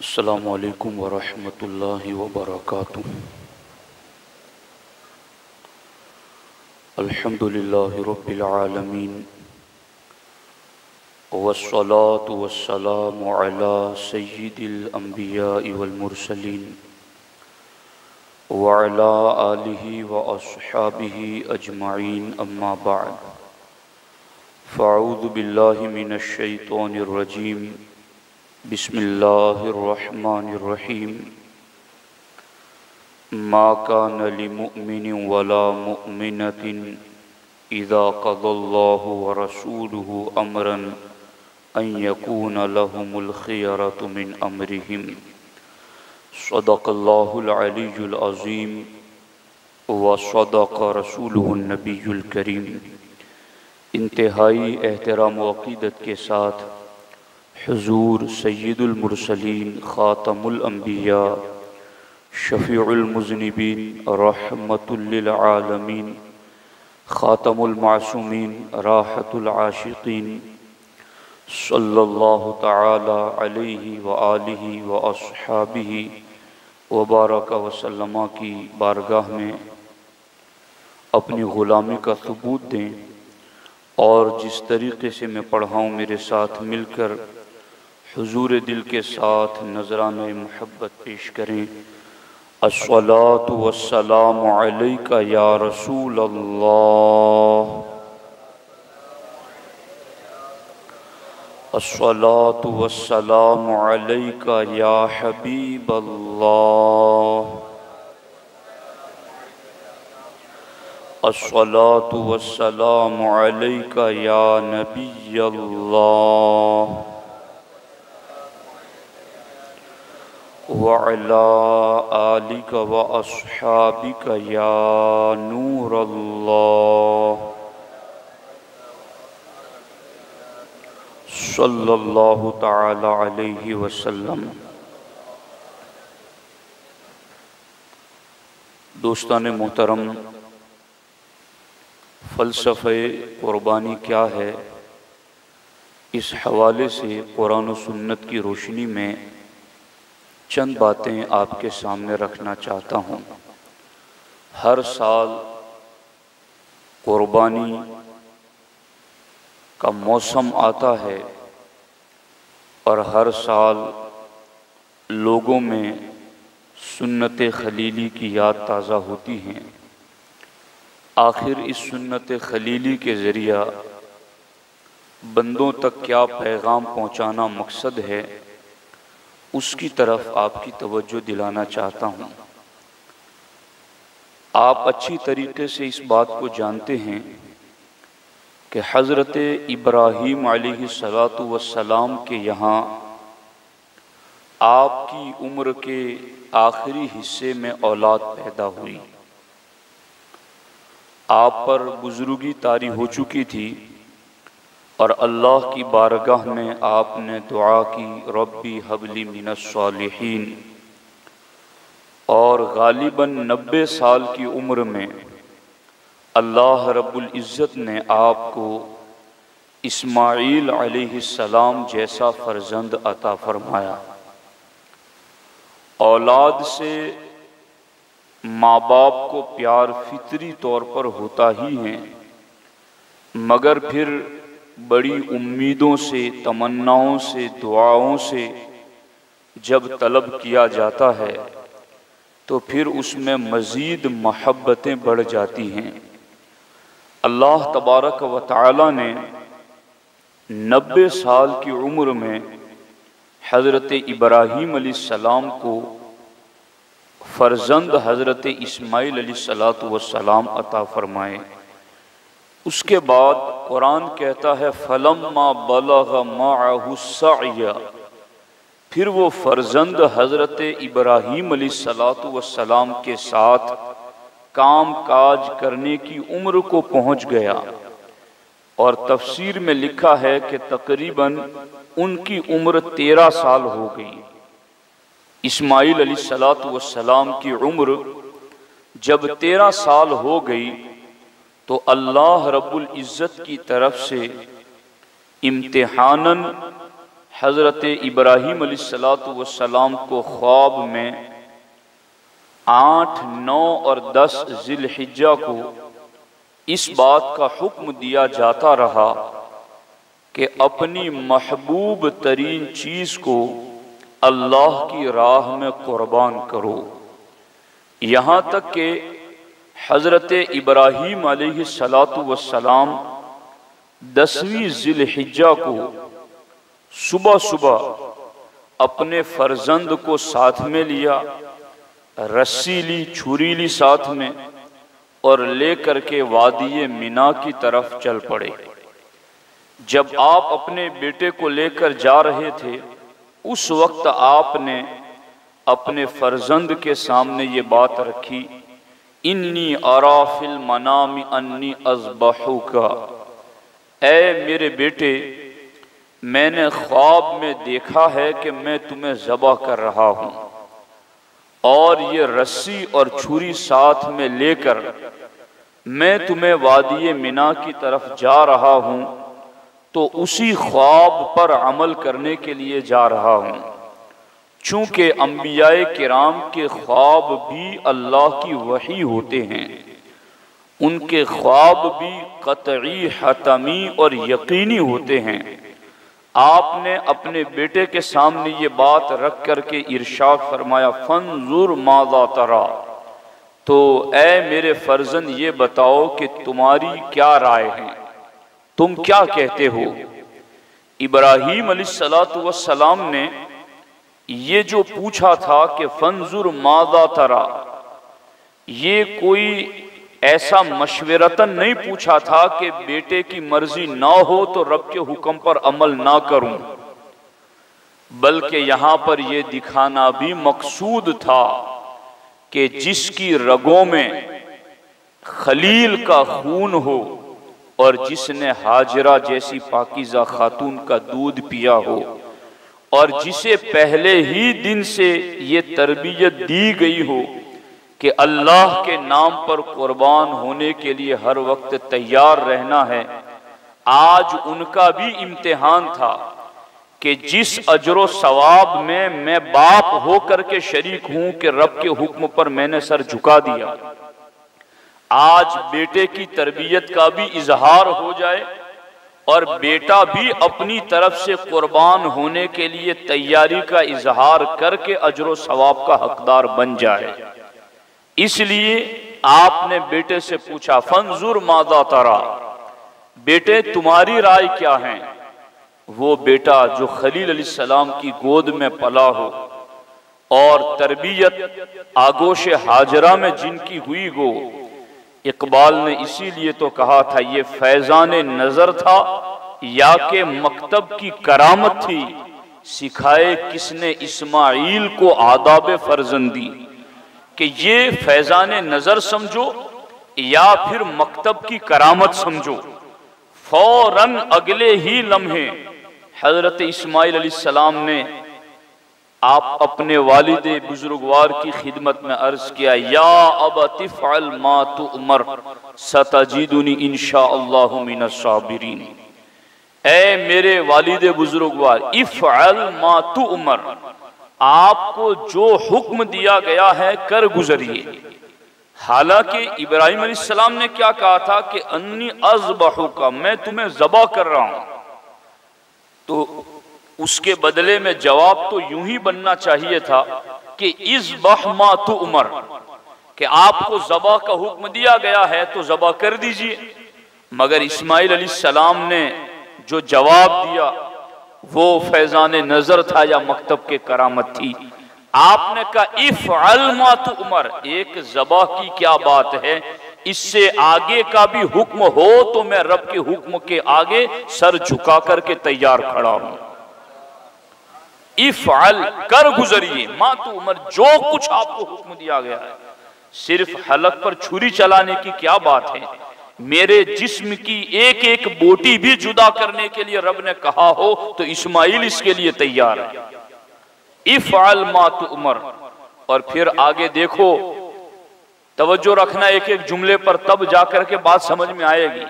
अस्सलामु अलैकुम वरहमतुल्लाहि वबरकातुह। अल्हम्दुलिल्लाहि रब्बिल आलमीन वस्सलातु वस्सलामु अला सय्यिदिल अंबियाइ वल मुरसलीन व अला आलिहि व अस्हाबिहि अजमाइन अम्मा बाद। फ़अऊज़ु बिल्लाहि मिनश शैतानिर रजीम। बिस्मिल्लाहिर्रहमानिर्रहीम। मा कान लिमुअ्मिनिन वला मुअ्मिनतिन इज़ा क़ज़ल्लाहु व रसूलुहु अम्रन अन यकून लहुमुल खियरतु मिन अम्रिहिम। सदक़ल्लाहुल अलीयुल अज़ीम व सदक़ रसूलुहुन नबियुल करीम। इंतहाई एहतराम व अक़ीदत के साथ हुज़ूर सय्यिदुल मुरसलीन ख़ातमुल अंबिया शफ़ीउल मुज़निबीन रहमतुल लिल आलमीन ख़ातमुल मासूमीन राहतुल आशिक़ीन सल्लल्लाहु तआला अलैहि व आलिहि व अस्हाबिहि व बारक व सल्लमा की बारगाह में अपनी ग़ुलामी का सबूत दें और जिस तरीक़े से मैं पढ़ाऊँ मेरे साथ मिलकर हुज़ूर दिल के साथ नज़राने मोहब्बत पेश करें। अस्सलातु वस्सलामु अलैका या रसूल अल्लाह, अस्सलातु वस्सलामु अलैका या हबीब अल्लाह, अस्सलातु वस्सलामु अलैका या नबी अल्लाह व अला आलिका व अस्हाबिका या नूर अल्लाह सल्लल्लाहु तआला अलैहि वसल्लम। दोस्तान मोहतरम, फ़लसफ़े क़ुरबानी क्या है, इस हवाले से कुरान और सुन्नत की रोशनी में चंद बातें आपके सामने रखना चाहता हूँ। हर साल क़ुरबानी का मौसम आता है और हर साल लोगों में सुन्नत खलीली की याद ताज़ा होती हैं। आखिर इस सुन्नत खलीली के ज़रिया बंदों तक क्या पैगाम पहुँचाना मकसद है, उसकी तरफ आपकी तवज्जो दिलाना चाहता हूँ। आप अच्छी तरीके से इस बात को जानते हैं कि हज़रत इब्राहीम अलैहिस्सलातु वस्सलाम के यहाँ आपकी उम्र के आखिरी हिस्से में औलाद पैदा हुई। आप पर बुजुर्गी तारी हो चुकी थी और अल्लाह की बारगाह में आपने दुआ की, रब्बी हबली मिनस सालिहीन। और गालिबन 90 साल की उम्र में अल्लाह रब्बुल इज़्ज़त ने आपको इस्माईल अलैहिस्सलाम जैसा फ़र्जंद अता फरमाया। औलाद से माँ बाप को प्यार फितरी तौर पर होता ही है, मगर फिर बड़ी उम्मीदों से, तमन्नाओं से, दुआओं से जब तलब किया जाता है तो फिर उसमें मज़ीद महब्बतें बढ़ जाती हैं। अल्लाह तबारक व तआला ने 90 साल की उम्र में हज़रत इब्राहीम अलैहिस्सलाम को फ़र्जंद हज़रत इस्माईल अलैहिस्सलातु वस्सलाम अता फरमाए। उसके बाद कुरान कहता है फलम्मा बलग़ मअहु सअय, फिर वो फ़र्जंद हज़रत इब्राहीम अलैहिस्सलातु वस्सलाम के साथ काम काज करने की उम्र को पहुँच गया। और तफसीर में लिखा है कि तकरीबन उनकी उम्र 13 साल हो गई। इस्माईल अलैहिस्सलातु वस्सलाम की उम्र जब 13 साल हो गई तो अल्लाह रब्बुल इज़्ज़त की तरफ से इम्तिहानन हज़रत इब्राहीम अलैहिस्सलाम को ख्वाब में 8, 9 और 10 ज़िलहिज्जा को इस बात का हुक्म दिया जाता रहा कि अपनी महबूब तरीन चीज़ को अल्लाह की राह में कुर्बान करो। यहाँ तक कि हज़रत इब्राहीम अलैहिस्सलाम 10वीं ज़िलहिज्जा को सुबह सुबह अपने फर्जंद को साथ में लिया, रस्सी ली, छुरी ली साथ में, और लेकर के वादी मिना की तरफ चल पड़े। जब आप अपने बेटे को लेकर जा रहे थे उस वक्त आपने अपने फर्जंद के सामने ये बात रखी, इन्नी अरा फिल मनामी अन्नी अज़बहुका, ऐ मेरे बेटे मैंने ख्वाब में देखा है कि मैं तुम्हें ज़बह कर रहा हूँ, और ये रस्सी और छुरी साथ में लेकर मैं तुम्हें वादी मिना की तरफ जा रहा हूँ, तो उसी ख्वाब पर अमल करने के लिए जा रहा हूँ। चूँकि अंबियाए किराम के ख्वाब भी अल्लाह की वही होते हैं, उनके ख्वाब भी कतई, हतमी और यकीनी होते हैं। आपने अपने बेटे के सामने ये बात रख करके इरशाद फरमाया, फंजुर माज़ा तरा, तो ऐ मेरे फर्जंद ये बताओ कि तुम्हारी क्या राय है, तुम क्या कहते हो। इब्राहीम अलैहिस्सलाम ने ये जो पूछा था कि फंजुर माज़ा तरा, ये कोई ऐसा मशवरतन नहीं पूछा था कि बेटे की मर्जी ना हो तो रब के हुक्म पर अमल ना करूं, बल्कि यहाँ पर यह दिखाना भी मकसूद था कि जिसकी रगों में खलील का खून हो और जिसने हाजरा जैसी पाकीज़ा खातून का दूध पिया हो, और जिसे पहले ही दिन से ये तरबियत दी गई हो कि अल्लाह के नाम पर कुर्बान होने के लिए हर वक्त तैयार रहना है, आज उनका भी इम्तिहान था कि जिस अजरो सवाब में मैं बाप होकर के शरीक हूं कि रब के हुक्म पर मैंने सर झुका दिया, आज बेटे की तरबियत का भी इजहार हो जाए और बेटा भी अपनी तरफ से कुर्बान होने के लिए तैयारी का इजहार करके अजरो सवाब का हकदार बन जाए। इसलिए आपने बेटे से पूछा, फंजुर माज़ा तरा, बेटे तुम्हारी राय क्या है। वो बेटा जो खलील अलैहिस्सलाम की गोद में पला हो और तरबियत आगोश हाजरा में जिनकी हुई हो, इकबाल ने इसीलिए तो कहा था ये फैजान नजर था या के मकतब की करामत थी, सिखाए किसने इस्माइल को आदाब फर्जंदी, कि ये फैजान नजर समझो या फिर मकतब की करामत समझो। फौरन अगले ही लम्हे हजरत इस्माइल अलैहिस्सलाम ने आप अपने वालिदे बुजुर्गवार की खिदमत में अर्ज किया, या अबति फ़अल मा तुअमर सतजिदुनी इंशाअल्लाहु मिनस साबिरीन, ऐ मेरे वालिदे बुजुर्गवार, इफ़अल मा तुअमर, आपको जो हुक्म दिया गया है कर गुजरिए। हालांकि इब्राहीम अलैहिस्सलाम ने क्या कहा था कि अन्नी अज़बहुका, मैं तुम्हें ज़बह कर रहा हूं, तो उसके बदले में जवाब तो यूं ही बनना चाहिए था कि इज़बह मा तुअमर, कि आपको ज़बह का हुक्म दिया गया है तो ज़बह कर दीजिए। मगर इस्माइल अलैहिस्सलाम ने जो जवाब दिया वो फैजान नजर था या मकतब के करामत थी। आपने कहा इफ़अल मा तुअमर, एक ज़बह की क्या बात है, इससे आगे का भी हुक्म हो तो मैं रब के हुक्म के आगे सर झुका करके तैयार खड़ा हूं। इफ़अल, कर गुजरिए, मा तुअमर, जो कुछ आपको हुक्म दिया गया है। सिर्फ हलक पर छुरी चलाने की क्या बात है, मेरे जिस्म की एक एक बोटी भी जुदा करने के लिए रब ने कहा हो तो इस्माइल इसके लिए तैयार है। इफ़अल मा तुअमर, और फिर आगे देखो, तवज्जो रखना एक एक जुमले पर, तब जाकर के बात समझ में आएगी।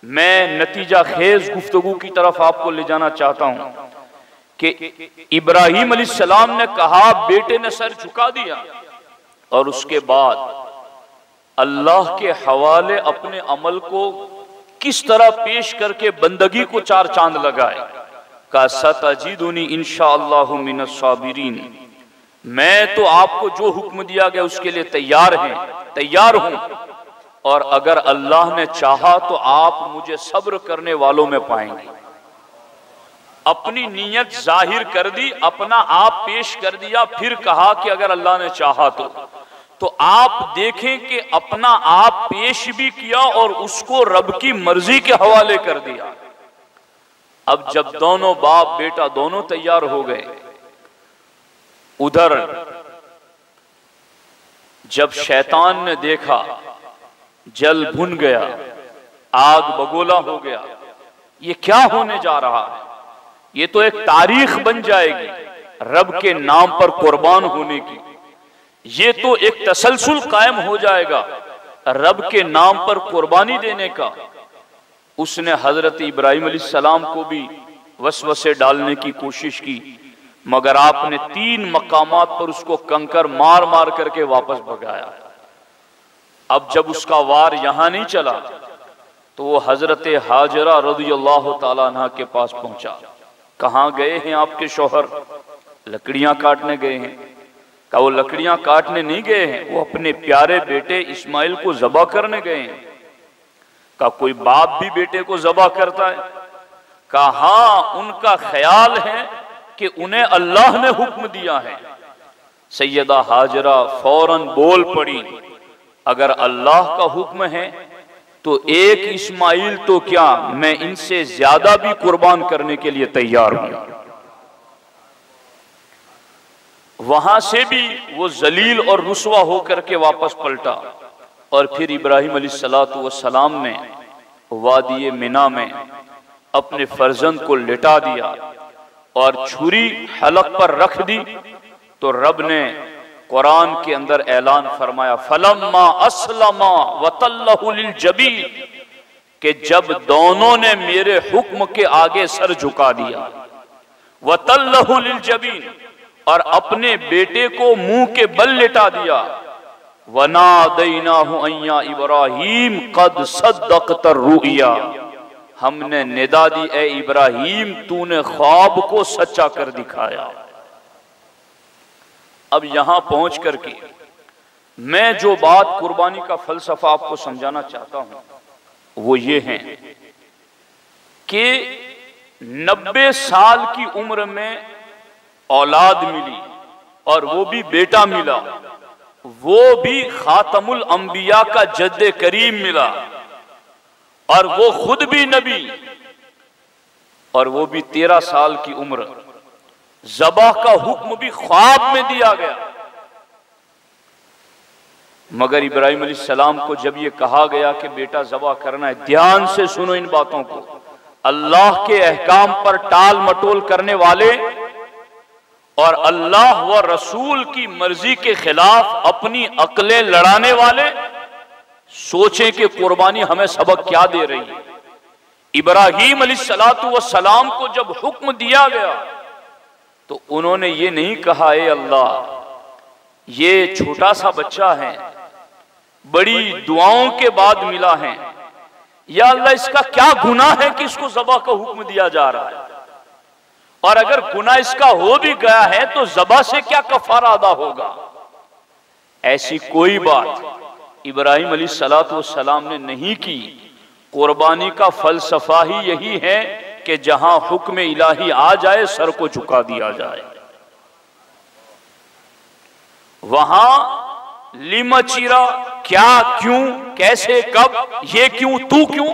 मैं नतीजा खेज गुफ्तगू की तरफ आपको ले जाना चाहता हूं। कि इब्राहीम अलैहिस्सलाम ने कहा, बेटे ने सर झुका दिया और उसके बाद अल्लाह के हवाले अपने अमल को किस तरह पेश करके बंदगी को चार चांद लगाए। का सतजिदुनी इंशाअल्लाहु मिनस साबिरीन, मैं तो आपको जो हुक्म दिया गया उसके लिए तैयार हूं, और अगर अल्लाह ने चाहा तो आप मुझे सब्र करने वालों में पाएंगे। अपनी नीयत जाहिर कर दी, अपना आप पेश कर दिया, फिर कहा कि अगर अल्लाह ने चाहा तो आप देखें कि अपना आप पेश भी किया और उसको रब की मर्जी के हवाले कर दिया। अब जब दोनों बाप बेटा दोनों तैयार हो गए, उधर जब शैतान ने देखा जल भुन गया, आग बगोला हो गया, ये क्या होने जा रहा है, ये तो एक तारीख बन जाएगी रब के नाम पर कुर्बान होने की, ये तो एक तसलसल कायम हो जाएगा रब के नाम पर कुर्बानी देने का। उसने हजरत इब्राहीम अलैहिस्सलाम को भी वसवसे डालने की कोशिश की, मगर आपने 3 मकामात पर उसको कंकर मार मार करके वापस भगाया। अब जब उसका वार यहां नहीं चला तो वो हजरत हाजरा रज़ियल्लाहु ताला अन्हा के पास पहुंचा। कहाँ गए हैं आपके शौहर? लकड़ियां काटने गए हैं। कहा वो लकड़ियां काटने नहीं गए हैं, वो अपने प्यारे बेटे इस्माइल को ज़बह करने गए हैं। कहा कोई बाप भी बेटे को ज़बह करता है? कहा हाँ, उनका ख्याल है कि उन्हें अल्लाह ने हुक्म दिया है। सैयदा हाजरा फौरन बोल पड़ी, अगर अल्लाह का हुक्म है तो एक इस्माइल तो क्या, मैं इनसे ज्यादा भी कुर्बान करने के लिए तैयार हूं। वहां से भी वो जलील और रुसवा होकर के वापस पलटा और फिर इब्राहीम अलैहिस्सलातु वस्सलाम ने वादी मिना में अपने फर्जंद को लिटा दिया और छुरी हलक पर रख दी। तो रब ने कुरान के अंदर ऐलान फरमाया, फलम्मा अस्लमा वतल्लहु लिल जबीन, कि जब दोनों ने मेरे हुक्म के आगे सर झुका दिया, वतल्लहु लिल जबीन, और अपने बेटे को मुंह के बल लिटा दिया, वनादैनाहु अय्या इब्राहीम कद सद्दक़त रुया, हमने निदा दी ए इब्राहीम तूने ख्वाब को सच्चा कर दिखाया। अब यहां पहुंच करके मैं जो बात कुर्बानी का फलसफा आपको समझाना चाहता हूं वो ये है कि 90 साल की उम्र में औलाद मिली और वो भी बेटा मिला, वो भी खातमुल अंबिया का जद्दे करीम मिला, और वो खुद भी नबी, और वो भी 13 साल की उम्र। ज़बह का हुक्म भी ख्वाब में दिया गया। मगर इब्राहीम अलैहिस्सलाम को जब ये कहा गया कि बेटा ज़बह करना है, ध्यान से सुनो इन बातों को, अल्लाह के अहकाम पर टाल मटोल करने वाले और अल्लाह व रसूल की मर्जी के खिलाफ अपनी अक्लें लड़ाने वाले सोचें कि कुर्बानी हमें सबक क्या दे रही है। इब्राहीम अलैहिस्सलातु वस्सलाम को जब हुक्म दिया गया तो उन्होंने ये नहीं कहा, ए अल्लाह ये छोटा सा बच्चा है, बड़ी दुआओं के बाद मिला है, या अल्लाह इसका क्या गुनाह है कि इसको ज़बह का हुक्म दिया जा रहा है, और अगर गुनाह इसका हो भी गया है तो ज़बह से क्या कफारा अदा होगा। ऐसी कोई बात इब्राहीम अलैहिस्सलातु वस्सलाम ने नहीं की। कुर्बानी का फलसफा ही यही है कि जहां हुक्म इलाही आ जाए सर को झुका दिया जाए। वहां लिमचीरा, क्या, क्यों, कैसे, कब, ये क्यों, तू क्यों,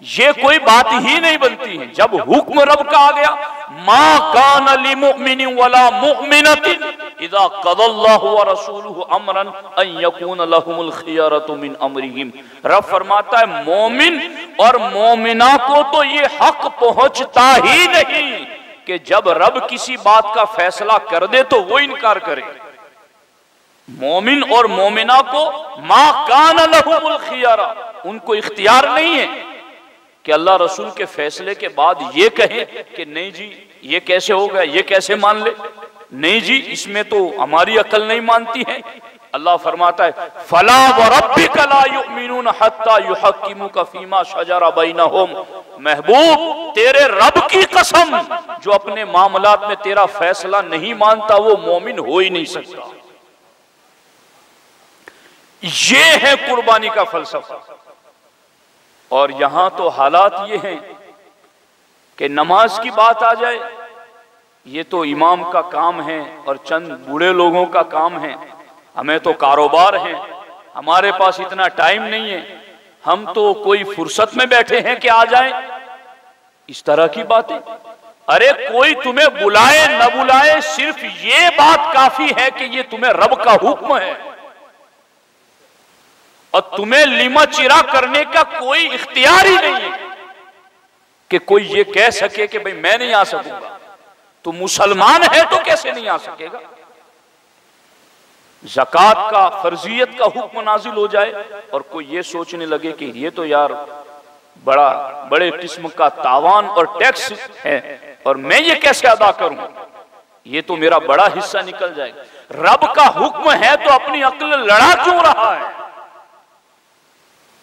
ये कोई बात ही नहीं बनती है। जब हुक्म रब का आ गया, मा कान लिमुमिनिन वला मुमिनतिन इज़ा क़ज़ल्लाहु व रसूलुहु अमरन अन यकून लहुमुल खियरतु मिन अमरिहिम। रब फरमाता है मोमिन और मोमिना को तो ये हक पहुंचता ही नहीं कि जब रब किसी बात का फैसला कर दे तो वो इनकार करे। मोमिन और मोमिना को मा कान लहुमुल खियरा, उनको इख्तियार नहीं है कि अल्लाह रसूल के फैसले के बाद ये कहें कि नहीं जी ये कैसे हो गया, ये कैसे मान ले, नहीं जी इसमें तो हमारी अकल नहीं मानती है। अल्लाह फरमाता है फला व रब्बिका ला युमिनून हत्ता युहक्किमुका फीमा शजरा बैनहुम, महबूब तेरे रब की कसम जो अपने मामलात में तेरा फैसला नहीं मानता वो मोमिन हो ही नहीं सकता। ये है कुर्बानी का फलसफा। और यहां तो हालात ये हैं कि नमाज की बात आ जाए ये तो इमाम का काम है और चंद बूढ़े लोगों का काम है, हमें तो कारोबार है, हमारे पास इतना टाइम नहीं है, हम तो कोई फुर्सत में बैठे हैं कि आ जाएं, इस तरह की बातें। अरे कोई तुम्हें बुलाए न बुलाए सिर्फ ये बात काफी है कि ये तुम्हें रब का हुक्म है और तुम्हें लिमा चिरा करने का कोई इख्तियार ही नहीं है कि कोई ये कह सके कि भाई मैं नहीं आ सकूंगा। तो मुसलमान है तो कैसे नहीं आ सकेगा। ज़कात का फर्जियत का हुक्म नाजिल हो जाए और कोई ये सोचने लगे कि ये तो यार बड़े किस्म का तावान और टैक्स है और मैं ये कैसे अदा करूं, ये तो मेरा बड़ा हिस्सा निकल जाएगा। रब का हुक्म है तो अपनी अक्ल लड़ा क्यों रहा है।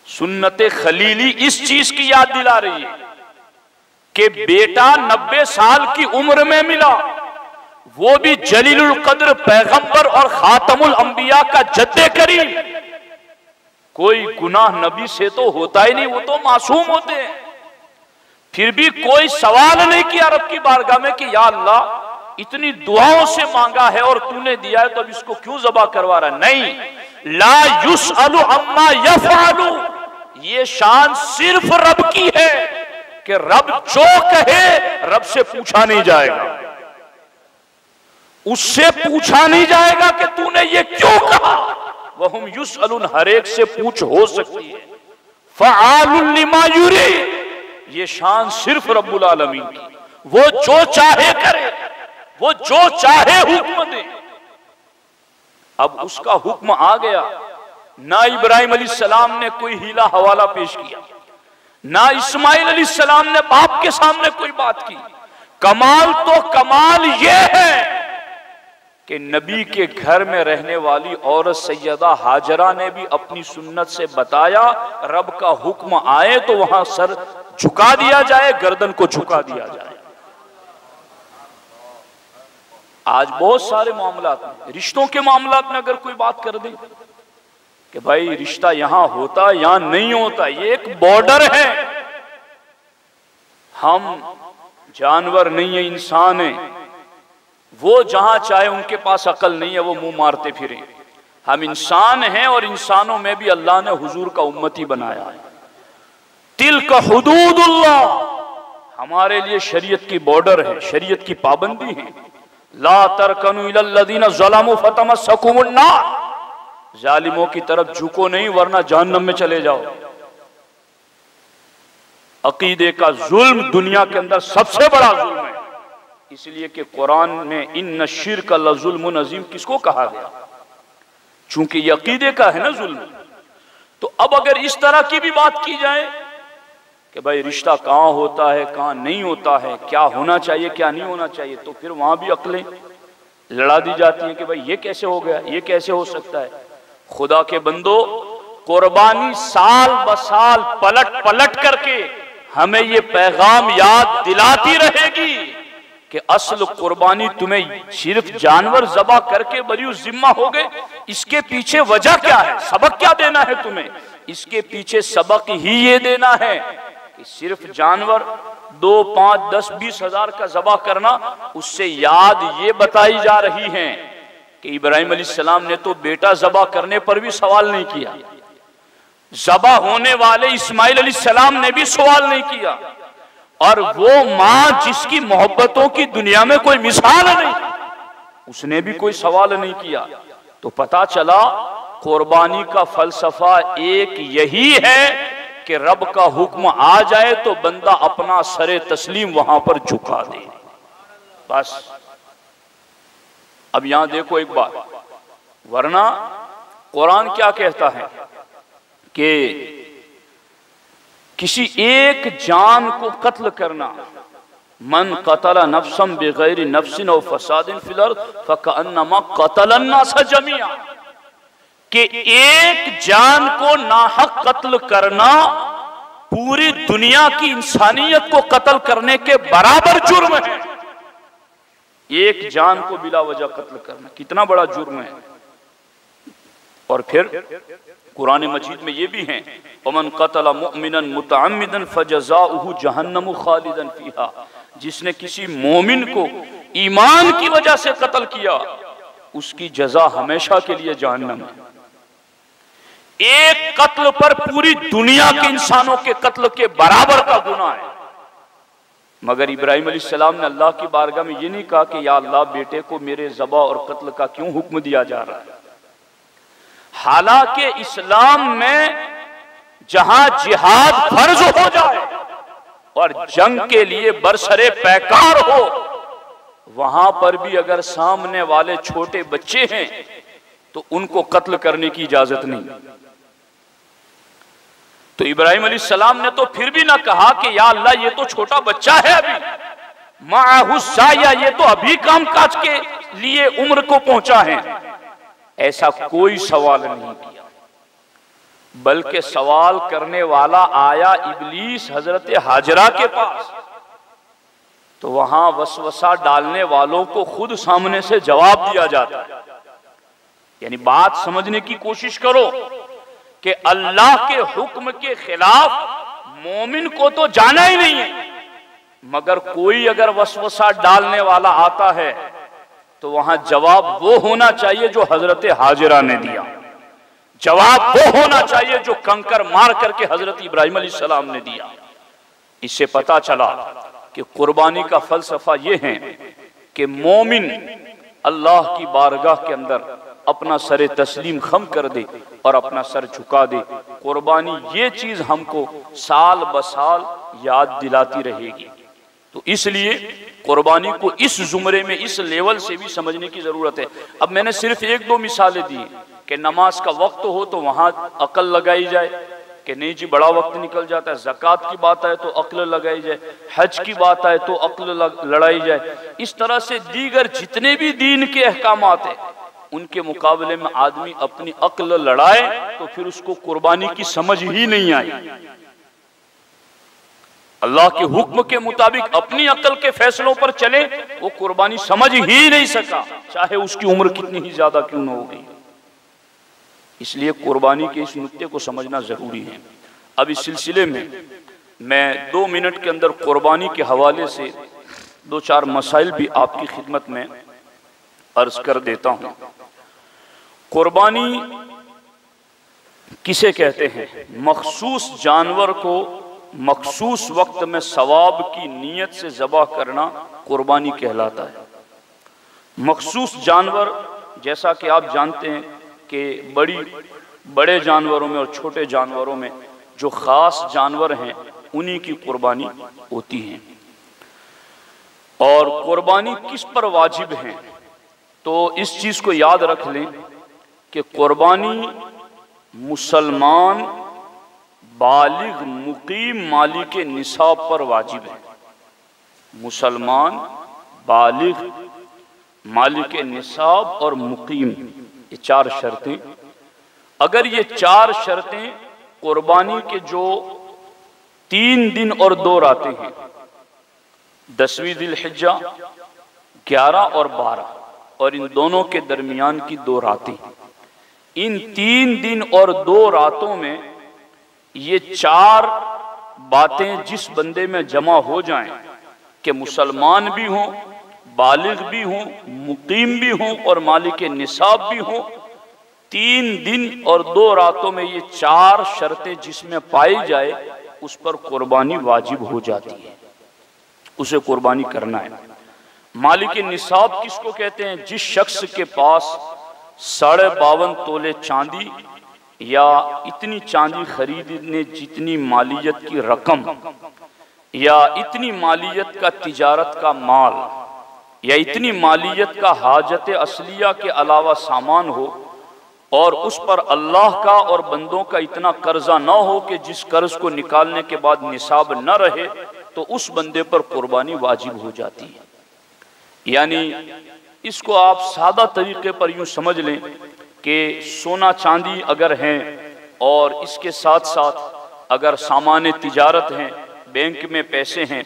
सुन्नते खलीली इस चीज की याद दिला रही है कि बेटा 90 साल की उम्र में मिला, वो भी जलीलुल कद्र पैगंबर और खातमुल अंबिया का जद्दे करीम। कोई गुनाह नबी से तो होता ही नहीं, वो तो मासूम होते हैं। फिर भी कोई सवाल नहीं किया रब की बारगाह में कि या अल्लाह इतनी दुआओं से मांगा है और तूने दिया है तो अब इसको क्यों ज़बा करवा रहा। नहीं, ला युसअलु अम्मा यफ़अलु, ये शान सिर्फ रब की है कि रब जो कहे रब से पूछा नहीं जाएगा, उससे पूछा नहीं जाएगा कि तूने ये क्यों कहा। वहुम युसअलुन, हर एक से पूछ हो सकती है। फ़अालुन लिमा युरीद, ये शान सिर्फ रब्बुल आलमीन की, वो जो चाहे करे, वो जो चाहे हुक्म दे। अब उसका हुक्म आ गया, ना इब्राहिम अलैहिस्सलाम ने कोई हीला हवाला पेश किया, ना इस्माइल अलैहिस्सलाम ने बाप के सामने कोई बात की। कमाल तो कमाल यह है कि नबी के घर में रहने वाली औरत सैयदा हाजरा ने भी अपनी सुन्नत से बताया रब का हुक्म आए तो वहां सर झुका दिया जाए, गर्दन को झुका दिया जाए। आज बहुत सारे मामलात में, रिश्तों के मामलात में अगर कोई बात कर दे कि भाई रिश्ता यहां होता यहां नहीं होता, ये एक बॉर्डर है, हम जानवर नहीं है, इंसान है, वो जहां चाहे उनके पास अकल नहीं है वो मुंह मारते फिरे। हम इंसान हैं और इंसानों में भी अल्लाह ने हुजूर का उम्मती बनाया है। तिल्क हुदूदुल्लाह, हमारे लिए शरीयत की बॉर्डर है, शरीयत की पाबंदी है। ला तरकनु इलल्लज़ीना ज़लमू फतमस्सकुमुन नार, जालिमों की तरफ झुको नहीं वरना जहन्नम में चले जाओ। अकीदे का जुल्म दुनिया के अंदर सबसे बड़ा जुल्म है, इसलिए कि कुरान में इन्न शिर्क लज़ुल्मुन अज़ीम किसको कहा गया, चूंकि ये अकीदे का है ना जुल्म। तो अब अगर इस तरह की भी बात की जाए कि भाई रिश्ता कहाँ होता है कहाँ नहीं होता है, क्या होना चाहिए क्या नहीं होना चाहिए, तो फिर वहां भी अकलें लड़ा दी जाती हैं कि भाई ये कैसे हो गया, ये कैसे हो सकता है। खुदा के बंदो, कुर्बानी साल ब साल पलट पलट करके हमें ये पैगाम याद दिलाती रहेगी कि असल कुर्बानी तुम्हें सिर्फ जानवर ज़बा करके बरी जिम्मा हो गए, इसके पीछे वजह क्या है, सबक क्या देना है तुम्हें। इसके पीछे सबक ही ये देना है कि सिर्फ जानवर 2, 5, 10, 20 हजार का ज़बा करना, उससे याद ये बताई जा रही है कि इब्राहिम अलैहिस्सलाम ने तो बेटा ज़बा करने पर भी सवाल नहीं किया, ज़बा होने वाले इस्माइल अलैहिस्सलाम ने भी सवाल नहीं किया, और वो मां जिसकी मोहब्बतों की दुनिया में कोई मिसाल नहीं, उसने भी कोई सवाल नहीं किया। तो पता चला कुर्बानी का फलसफा एक यही है कि रब का हुक्म आ जाए तो बंदा अपना सरे तस्लीम वहां पर झुका दे, बस। अब यहां देखो एक बात, वरना कुरान क्या कहता है किसी एक जान को कत्ल करना, मन कतला नफ्सम बिगैर नफ्सिन व फसादिन फिल अर्द फकअन्नमा कतल अन्नास जमीआ, कि एक जान को नाहक कत्ल करना पूरी दुनिया की इंसानियत को कत्ल करने के बराबर जुर्म है। एक जान को बिला वजह कत्ल करना कितना बड़ा जुर्म है। और फिर कुरान मजीद में ये भी है, वमन कतला मुमिनन मुतअम्मिदन फजज़ाउहु जहन्नम खालिदन फीहा, जिसने किसी मोमिन को ईमान की वजह से कत्ल किया उसकी जजा हमेशा के लिए जहन्नम है। एक कत्ल पर पूरी दुनिया के इंसानों के कत्ल के बराबर का गुनाह है। मगर इब्राहिम अलैहिस्सलाम ने अल्लाह की बारगाह में ये नहीं कहा कि या अल्लाह बेटे को मेरे ज़बा और कत्ल का क्यों हुक्म दिया जा रहा है। हालांकि इस्लाम में जहां जिहाद फर्ज हो जाए और जंग के लिए बरसरे पैकार हो, वहां पर भी अगर सामने वाले छोटे बच्चे हैं तो उनको कत्ल करने की इजाजत नहीं। तो इब्राहिम अलैहिस्सलाम ने तो फिर भी ना कहा कि या अल्लाह ये तो छोटा बच्चा है, अभी माअहु साया, ये तो अभी कामकाज के लिए उम्र को पहुंचा है। ऐसा कोई सवाल नहीं किया, बल्कि सवाल करने वाला आया इब्लीस हजरत हाजरा के पास, तो वहां वसवसा डालने वालों को खुद सामने से जवाब दिया जाता है। यानी बात समझने की कोशिश करो कि अल्लाह के हुक्म के खिलाफ मोमिन को तो जाना ही नहीं है, मगर कोई अगर वसवसा डालने वाला आता है तो वहां जवाब वो होना चाहिए जो हजरत हाजिरा ने दिया, जवाब वो होना चाहिए जो कंकर मार करके हजरत इब्राहिम अलैहिस्सलाम ने दिया। इससे पता चला कि कुर्बानी का फलसफा ये है कि मोमिन अल्लाह की बारगाह के अंदर अपना सर तस्लीम खम कर दे और अपना सर झुका दे। कुर्बानी ये चीज हमको साल बसाल याद दिलाती रहेगी। तो इसलिए कुर्बानी को इस जुमरे में, इस लेवल से भी समझने की जरूरत है। अब मैंने सिर्फ एक दो मिसालें दी कि नमाज का वक्त हो तो वहां अकल लगाई जाए कि नहीं जी बड़ा वक्त निकल जाता है, ज़कात की बात आए तो अक्ल लगाई जाए, हज की बात आए तो अक्ल लड़ाई जाए। इस तरह से दीगर जितने भी दीन के अहकामात हैं उनके मुकाबले में आदमी अपनी अक्ल लड़ाए तो फिर उसको कुर्बानी की समझ ही नहीं आई। अल्लाह के हुक्म के मुताबिक अपनी अक्ल के फैसलों पर चले, वो कुर्बानी समझ ही नहीं सका, चाहे उसकी उम्र कितनी ही ज्यादा क्यों न हो गई। इसलिए कुर्बानी के इस नुक्ते को समझना जरूरी है। अब इस सिलसिले में मैं 2 मिनट के अंदर कुर्बानी के हवाले से 2-4 मसाइल भी आपकी खिदमत में अर्ज कर देता हूं। कुर्बानी किसे कहते हैं? मखसूस जानवर को मखसूस वक्त में सवाब की नीयत से ज़बह करना कुर्बानी कहलाता है। मखसूस जानवर, जैसा कि आप जानते हैं कि बड़े जानवरों में और छोटे जानवरों में जो ख़ास जानवर हैं उन्हीं की कुर्बानी होती है। और कुर्बानी किस पर वाजिब है, तो इस चीज़ को याद रख लें कि कुर्बानी मुसलमान बालिग मुकीम मालिक निसाब पर वाजिब है। मुसलमान बालिग मालिक निसाब और मुकीम, ये 4 शर्तें, अगर ये 4 शर्तें कुर्बानी के जो 3 दिन और 2 रातें हैं, 10वीं जिलहिज्जा, 11 और 12, और इन दोनों के दरमियान की 2 रातें, इन 3 दिन और 2 रातों में ये 4 बातें जिस बंदे में जमा हो जाएं कि मुसलमान भी हों, बालिग भी हों, मुकीम भी हों और मालिक निसाब भी हों, 3 दिन और 2 रातों में ये 4 शर्तें जिसमें पाई जाए उस पर कुर्बानी वाजिब हो जाती है, उसे कुर्बानी करना है। मालिक निसाब किसको कहते हैं? जिस शख्स के पास 52.5 तोले चांदी या इतनी चांदी खरीदने जितनी मालियत की रकम या इतनी मालियत का तिजारत का माल या इतनी मालियत का हाजत असलिया के अलावा सामान हो, और उस पर अल्लाह का और बंदों का इतना कर्जा ना हो कि जिस कर्ज को निकालने के बाद निसाब न रहे तो उस बंदे पर कुर्बानी वाजिब हो जाती है। यानी इसको आप सादा तरीके पर यूं समझ लें कि सोना चांदी अगर हैं और इसके साथ साथ अगर सामान तिजारत हैं, बैंक में पैसे हैं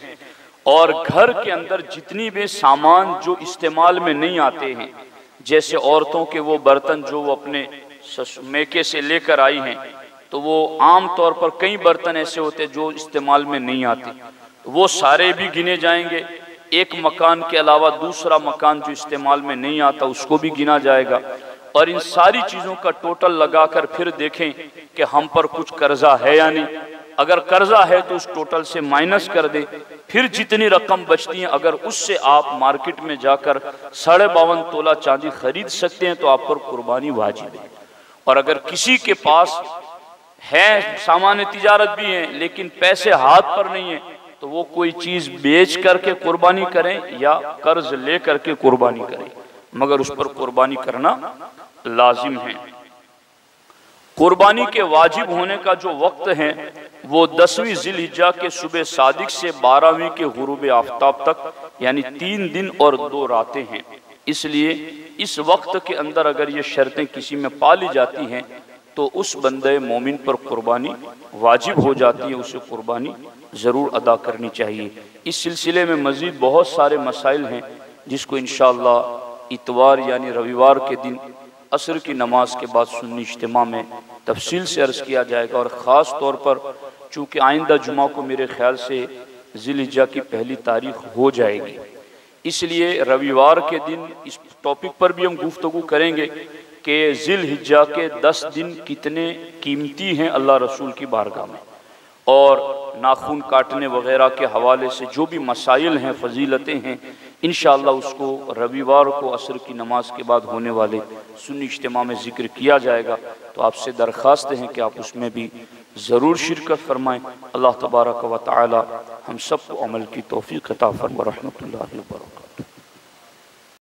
और घर के अंदर जितनी भी सामान जो इस्तेमाल में नहीं आते हैं, जैसे औरतों के वो बर्तन जो वो अपने मैके से लेकर आई हैं, तो वो आम तौर पर कई बर्तन ऐसे होते हैं जो इस्तेमाल में नहीं आते, वो सारे भी गिने जाएंगे। एक मकान के अलावा दूसरा मकान जो इस्तेमाल में नहीं आता उसको भी गिना जाएगा। और इन सारी चीज़ों का टोटल लगाकर फिर देखें कि हम पर कुछ कर्जा है या नहीं। अगर कर्जा है तो उस टोटल से माइनस कर दें, फिर जितनी रकम बचती है अगर उससे आप मार्केट में जाकर 52.5 तोला चांदी खरीद सकते हैं तो आप पर कुर्बानी वाजिब है। और अगर किसी के पास है, सामान तिजारत भी है लेकिन पैसे हाथ पर नहीं है, तो वो कोई चीज़ बेच करके कुर्बानी करें या कर्ज ले करके कुर्बानी करें, मगर उस पर कुर्बानी करना लाजिम है। कुर्बानी के वाजिब होने का जो वक्त है वो 10वीं ज़िलहिज्जा के सुबह सादिक से 12वीं के गुरूब आफ्ताब तक, यानी 3 दिन और 2 रातें हैं। इसलिए इस वक्त के अंदर अगर ये शर्तें किसी में पाली जाती हैं तो उस बंदे मोमिन पर कुर्बानी वाजिब हो जाती है, उसे कुर्बानी ज़रूर अदा करनी चाहिए। इस सिलसिले में मज़ीद बहुत सारे मसाइल हैं जिसको इंशाअल्लाह इतवार यानी रविवार के दिन असर की नमाज के बाद सुन्नी इज्तिमा में तफसील से अर्ज़ किया जाएगा। और ख़ास तौर पर चूँकि आइंदा जुमा को मेरे ख्याल से ज़िलहिज्जा की पहली तारीख हो जाएगी, इसलिए रविवार के दिन इस टॉपिक पर भी हम गुफ्तगू करेंगे कि ज़िलहिज्जा के 10 दिन कितने कीमती हैं अल्लाह रसूल की बारगाह में, और नाखून काटने वग़ैरह के हवाले से जो भी मसाइल हैं, फजीलतें हैं, इंशाअल्लाह उसको रविवार को असर की नमाज के बाद होने वाले सुन्नी इज्तिमा में ज़िक्र किया जाएगा। तो आपसे दरख्वास्त है कि आप उसमें भी ज़रूर शिरकत फरमाएँ। अल्लाह तबारक व तआला हम सबको अमल की तौफीक अता फरमाए। रहमतुल्लाहि व बरकातहू।